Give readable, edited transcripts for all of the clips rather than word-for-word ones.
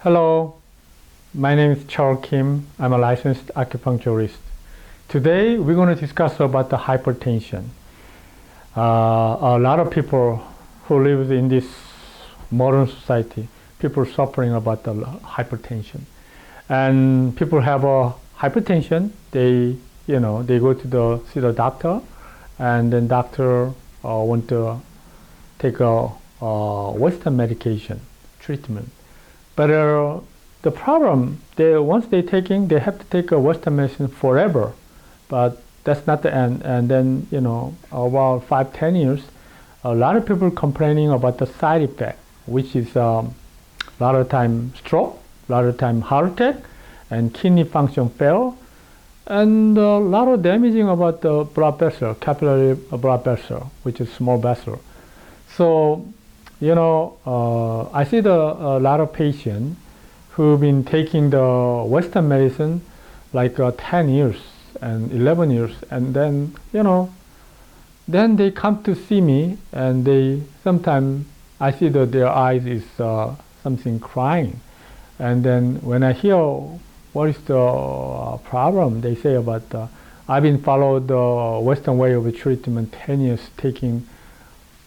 Hello, my name is Charles Kim. I'm a licensed acupuncturist. Today we're going to discuss about the hypertension. A lot of people who live in this modern society, people suffering about the hypertension. And people have a hypertension, they go to see the doctor, and then doctor want to take a Western medication treatment. But the problem, once they have to take a Western medicine forever. But that's not the end. And then, about 5-10 years, a lot of people complaining about the side effect, which is a lot of time stroke, a lot of time heart attack, and kidney function fail, and a lot of damaging about the blood vessel, capillary blood vessel, which is small vessel. So, I see a lot of patients who've been taking the Western medicine like 10 years and 11 years, and then, then they come to see me, and sometimes I see that their eyes is something crying. And then when I hear what is the problem, they say about, I've been followed the Western way of treatment 10 years, taking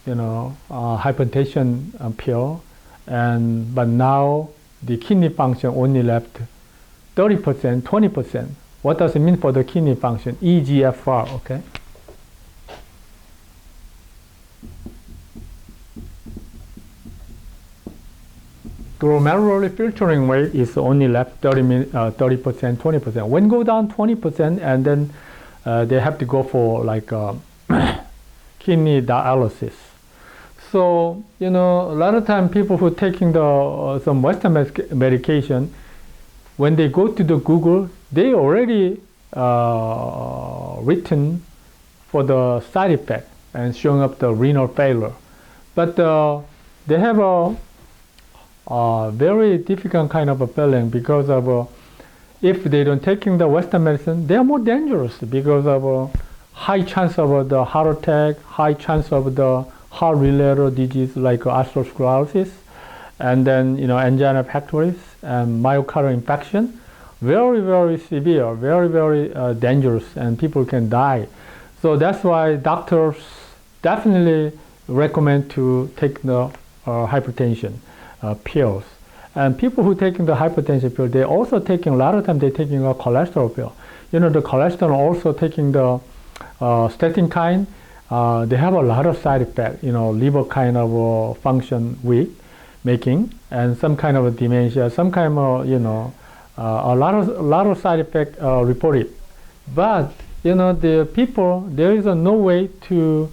hypertension pill, but now the kidney function only left 30%, 20%. What does it mean for the kidney function? EGFR, okay? Glomerular filtering rate is only left 30%, 20%. When go down 20%, and then they have to go for like kidney dialysis. So, a lot of time people who are taking some Western medication, when they go to the Google, they already written for the side effect and showing up the renal failure. But they have a very difficult kind of a feeling because of if they don't taking the Western medicine, they are more dangerous because of high chance of the heart attack, high chance of the heart-related disease like atherosclerosis, and then angina pectoris and myocardial infarction. Very, very severe, very, very dangerous, and people can die. So that's why doctors definitely recommend to take the hypertension pills. And people who taking the hypertension pill, they also taking, a lot of time they're taking a cholesterol pill. The cholesterol also taking the statin kind. They have a lot of side effects, liver kind of function weak making, and some kind of dementia, some kind of, a lot of side effects reported. But, the people, there is no way to,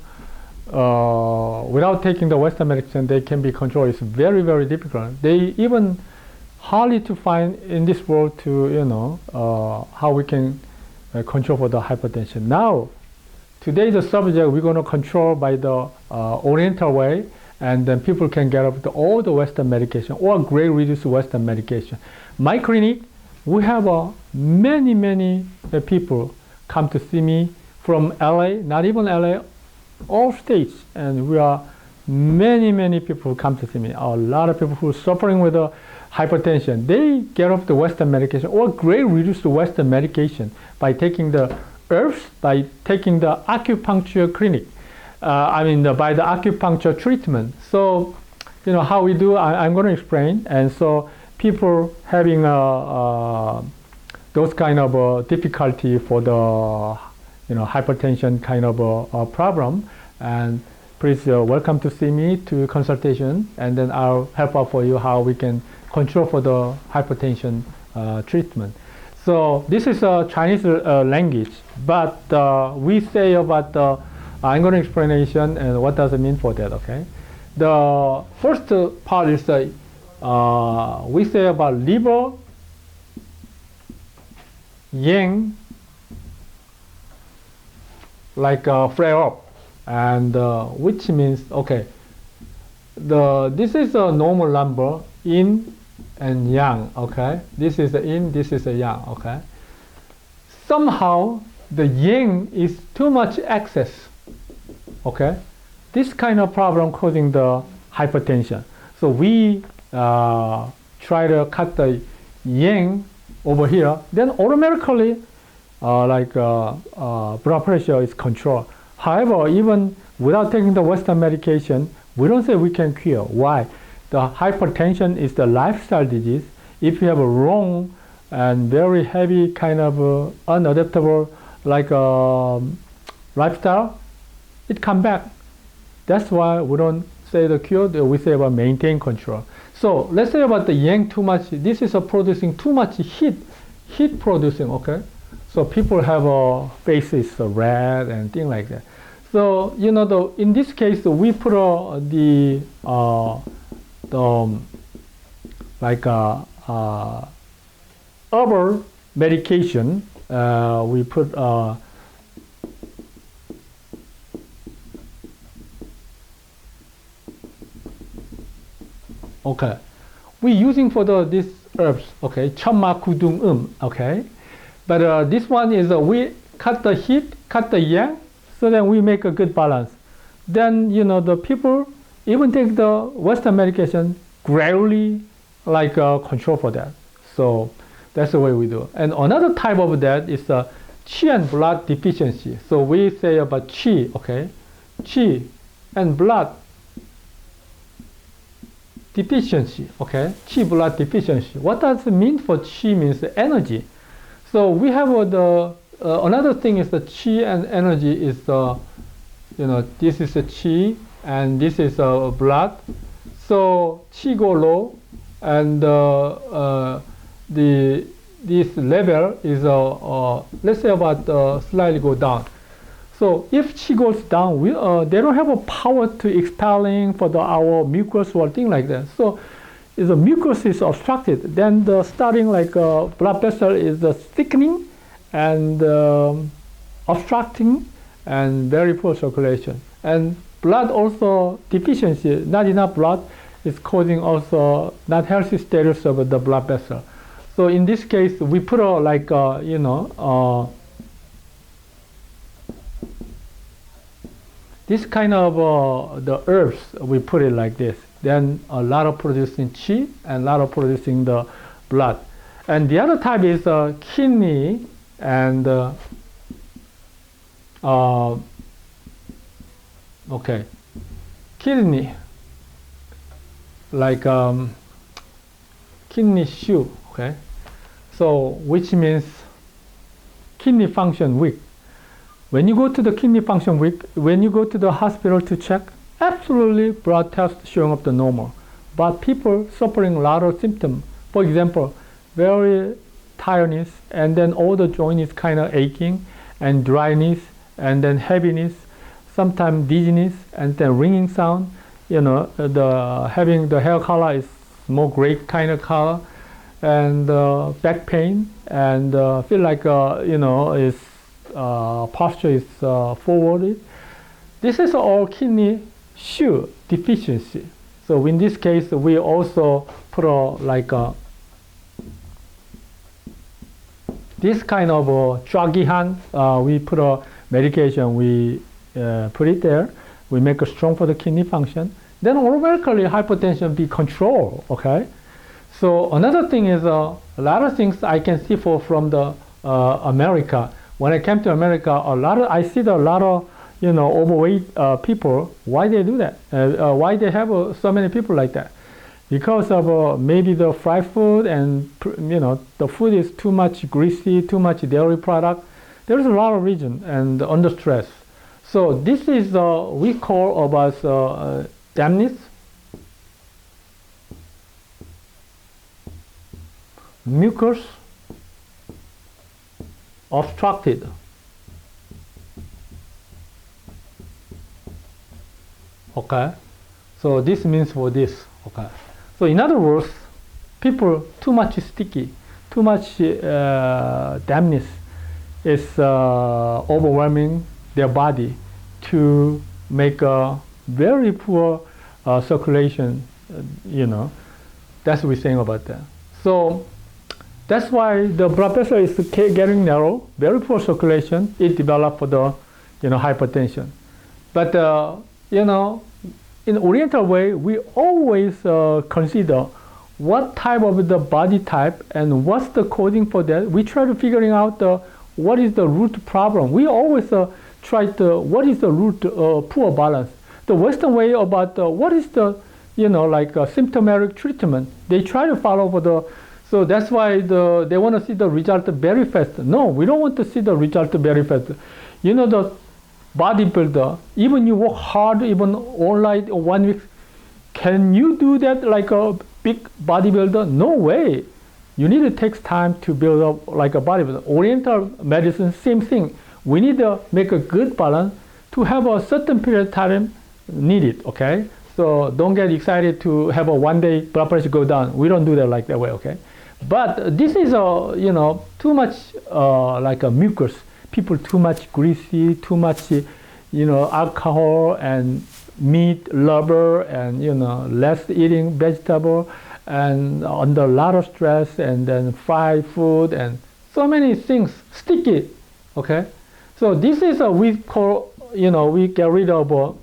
without taking the Western medicine, they can be controlled. It's very, very difficult. They even hardly to find in this world to, how we can control for the hypertension. Now, today the subject we're going to control by the Oriental way, and then people can get up to all the Western medication or great reduced Western medication. My clinic, we have many people come to see me from LA, not even LA, all states, and we are many people come to see me. A lot of people who are suffering with hypertension, they get off the Western medication or great reduced Western medication by taking the herbs, by taking the acupuncture clinic. By the acupuncture treatment. So, how we do, I'm going to explain. And so people having those kind of difficulty for the, hypertension kind of problem. And please welcome to see me to consultation. And then I'll help out for you how we can control for the hypertension treatment. So this is a Chinese language, but we say about I'm going to explanation and what does it mean for that, okay? The first part is we say about liver, yang, like flare up, and which means, okay, this is a normal number, yin and yang, okay? This is the yin, this is the yang, okay? Somehow the yang is too much excess, okay? This kind of problem causing the hypertension. So we try try to cut the yang over here, then automatically blood pressure is controlled. However, even without taking the Western medication, we don't say we can cure. Why? The hypertension is the lifestyle disease. If you have a wrong and very heavy kind of unadaptable lifestyle, it come back. That's why we don't say the cure, we say about maintain control. So let's say about the yang too much, this is producing too much heat producing, okay? So people have faces red and things like that. So, you know, in this case, we put the herbal medication. We put okay, we're using for these herbs, okay, 천마구둥, okay. But this one is we cut the heat, cut the yang, so then we make a good balance. Then, you know, the people even take the Western medication gradually control for that. So that's the way we do. And another type of that is qi and blood deficiency. So we say about qi, okay, qi and blood deficiency, okay, qi blood deficiency. What does it mean for qi? Means energy. So we have another thing is the qi and energy is you know, this is the qi and this is blood. So qi go low and this level is let's say about slightly go down. So if qi goes down, they don't have a power to expelling for our mucus or thing like that. So if the mucus is obstructed, then the starting blood vessel is thickening and obstructing and very poor circulation. And blood also deficiency, not enough blood, is causing also not healthy status of the blood vessel. So in this case, we put you know, this kind of the herbs, we put it like this. Then a lot of producing qi and a lot of producing the blood. And the other type is kidney and okay, kidney, kidney shoe, okay? So which means kidney function weak. When you go to the kidney function weak, when you go to the hospital to check, absolutely blood test showing up the normal. But people suffering a lot of symptoms. For example, very tiredness, and then all the joint is kind of aching, and dryness, and then heaviness, sometimes dizziness, and then ringing sound. You know, having the hair color is more gray kind of color, and back pain, and feel like you know, is posture is forwarded. This is all kidney shoe deficiency. So in this case, we also put this kind of Jagihan, we put a medication, we put it there, we make it strong for the kidney function, then automatically hypertension be controlled, okay? So another thing is a lot of things I can see from the America. When I came to America, I see a lot of, you know, overweight people. Why they do that? Why they have so many people like that? Because of maybe the fried food and, you know, the food is too much greasy, too much dairy product. There's a lot of reason and under stress. So this is we call about dampness, mucus obstructed. Okay, so this means for this. Okay, so in other words, people too much sticky, too much dampness is overwhelming their body to make a very poor circulation. You know, that's what we're saying about that. So that's why the blood vessel is getting narrow, very poor circulation. It develops for the, you know, hypertension. But you know, in Oriental way, we always consider what type of the body type and what's the coding for that. We try to figuring out what is the root problem. We always try to, what is the root poor balance. The Western way about what is the, like symptomatic treatment. They try to follow for the, so that's why they want to see the result very fast. No, we don't want to see the result very fast. The bodybuilder, even you work hard, even all night or 1 week, can you do that like a big bodybuilder? No way. You need to take time to build up like a bodybuilder. Oriental medicine, same thing. We need to make a good balance to have a certain period of time needed, okay? So don't get excited to have a 1 day blood pressure go down. We don't do that like that way, okay? But this is too much like a mucus. People too much greasy, too much, alcohol and meat lover, and less eating vegetable, and under a lot of stress, and then fried food and so many things, sticky, okay? So this is we call, we get rid of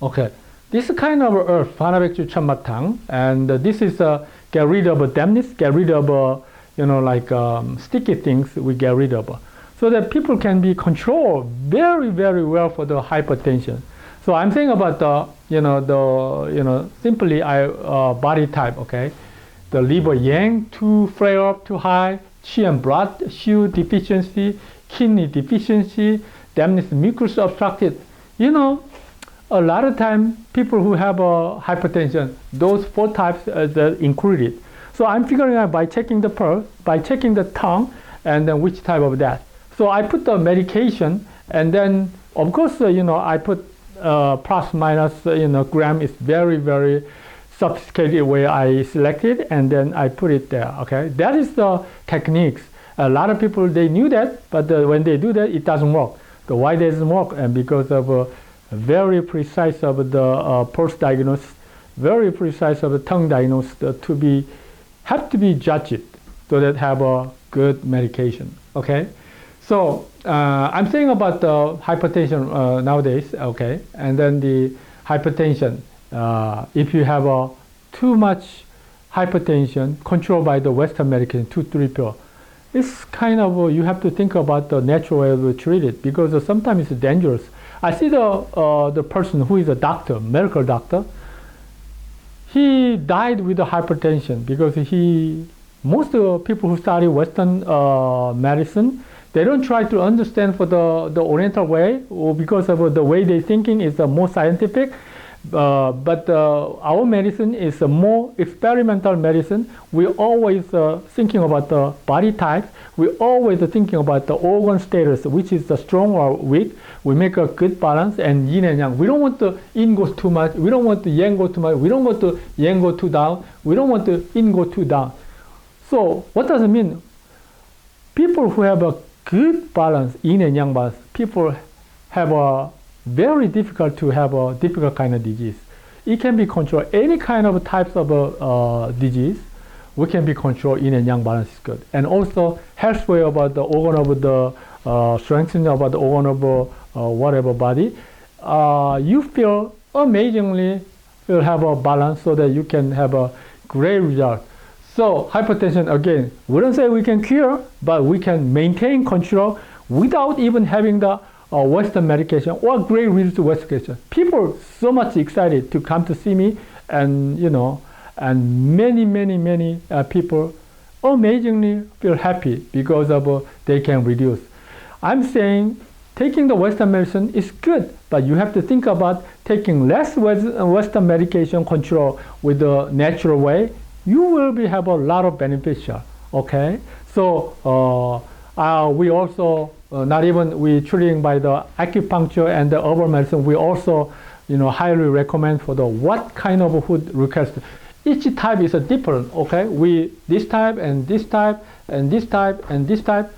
okay. This kind of earth, Panabekju Chammatang, and this is get rid of dampness, get rid of sticky things. We get rid of, so that people can be controlled very, very well for the hypertension. So I'm saying about simply body type. Okay, the liver yang too flare up too high, qi and blood hue deficiency, kidney deficiency, dampness mucus obstructed. A lot of time people who have hypertension, those 4 types are included. So I'm figuring out by checking the pulse, by checking the tongue, and then which type of that. So I put the medication, and then of course I put plus minus gram is very, very sophisticated way I selected, and then I put it there. Okay, that is the techniques. A lot of people, they knew that, but when they do that, it doesn't work. The why doesn't work, and because of very precise of the pulse diagnosis, very precise of the tongue diagnosis have to be judged, so that have a good medication. Okay, so I'm saying about the hypertension nowadays. Okay, and then the hypertension. If you have too much hypertension controlled by the Western medication, 2-3 pill, it's kind of you have to think about the natural way to treat it, because sometimes it's dangerous. I see the person who is a doctor, medical doctor. He died with the hypertension because most people who study Western medicine, they don't try to understand for the Oriental way, or because of the way they thinking is more scientific. But our medicine is a more experimental medicine. We always thinking about the body type. We always thinking about the organ status, which is the strong or weak. We make a good balance and yin and yang. We don't want the yin go too much. We don't want the yang go too much. We don't want the yang go too down. We don't want the yin go too down. So what does it mean? People who have a good balance, yin and yang balance, people have a very difficult to have a difficult kind of disease. It can be controlled. Any kind of types of disease, we can be controlled. Yin and yang balance is good. And also health way about the organ of the strengthening about the organ of whatever body. You feel amazingly will have a balance, so that you can have a great result. So hypertension, again, we don't say we can cure, but we can maintain control without even having the Western medication or great result to Western medication. People so much excited to come to see me, and and many people amazingly feel happy because of they can reduce. I'm saying taking the Western medicine is good, but you have to think about taking less Western medication control with the natural way. You will have a lot of beneficial. Okay, so we also we treating by the acupuncture and the herbal medicine. We also highly recommend for the what kind of food request. Each type is a different. Okay, this type and this type and this type and this type.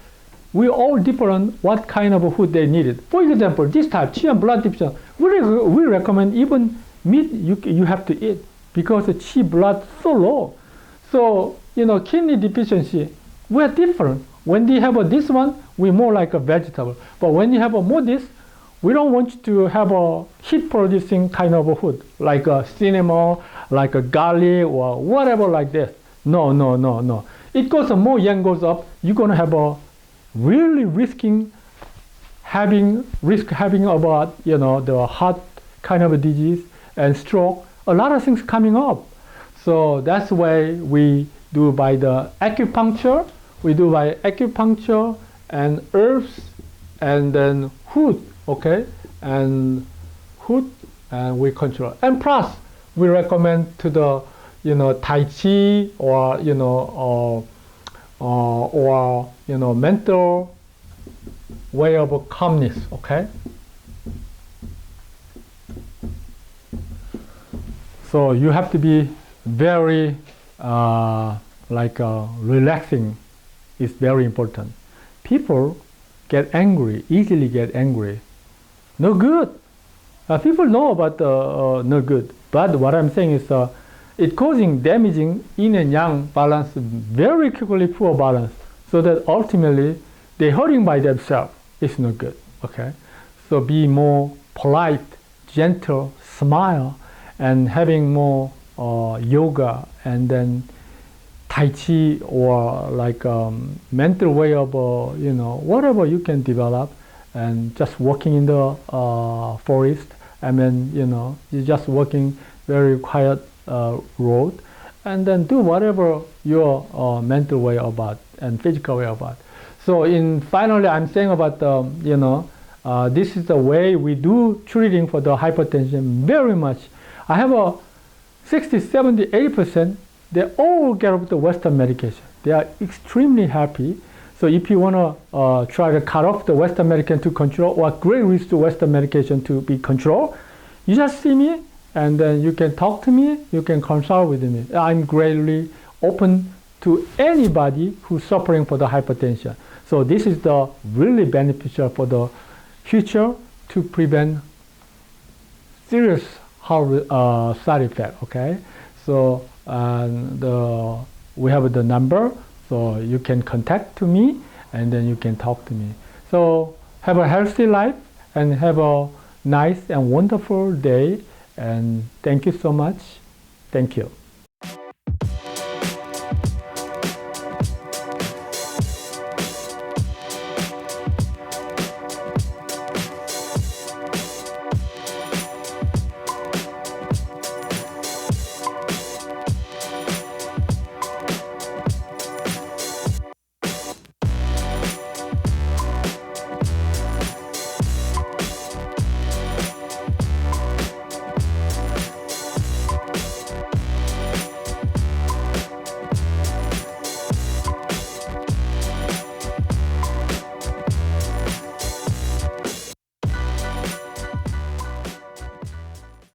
We all different what kind of food they needed. For example, this type, qi and blood deficiency, we recommend even meat you have to eat, because the qi blood so low. So kidney deficiency, we're different. When they have this one, we more like a vegetable. But when you have more this, we don't want you to have a heat-producing kind of a food, like a cinnamon, like a garlic, or whatever like this. No, no, no, no. It goes more yang goes up, you're gonna have a really having about the heart kind of a disease and stroke, a lot of things coming up. So that's why we do by the acupuncture. We do by acupuncture and herbs and then food, okay, and food, and we control. And plus, we recommend to the Tai Chi or mental way of calmness, okay. So you have to be very relaxing is very important. People get angry, easily get angry. No good. People know about no good. But what I'm saying is it causing damaging yin and yang balance, very quickly poor balance, so that ultimately they're hurting by themselves. It's no good. Okay. So be more polite, gentle, smile, and having more yoga and then Tai Chi or like mental way of whatever you can develop, and just walking in the forest. I mean, you're just walking very quiet road, and then do whatever your mental way about and physical way about. So finally, I'm saying about this is the way we do treating for the hypertension very much. I have a 60, 70, 80%. They all get off the Western medication. They are extremely happy. So if you want to try to cut off the Western medication to control, or great risk to Western medication to be controlled, you just see me, and then you can talk to me, you can consult with me. I'm greatly open to anybody who's suffering for the hypertension. So this is the really beneficial for the future to prevent serious side effect, okay? So we have the number, so you can contact to me, and then you can talk to me. So have a healthy life, and have a nice and wonderful day, and thank you so much. Thank you.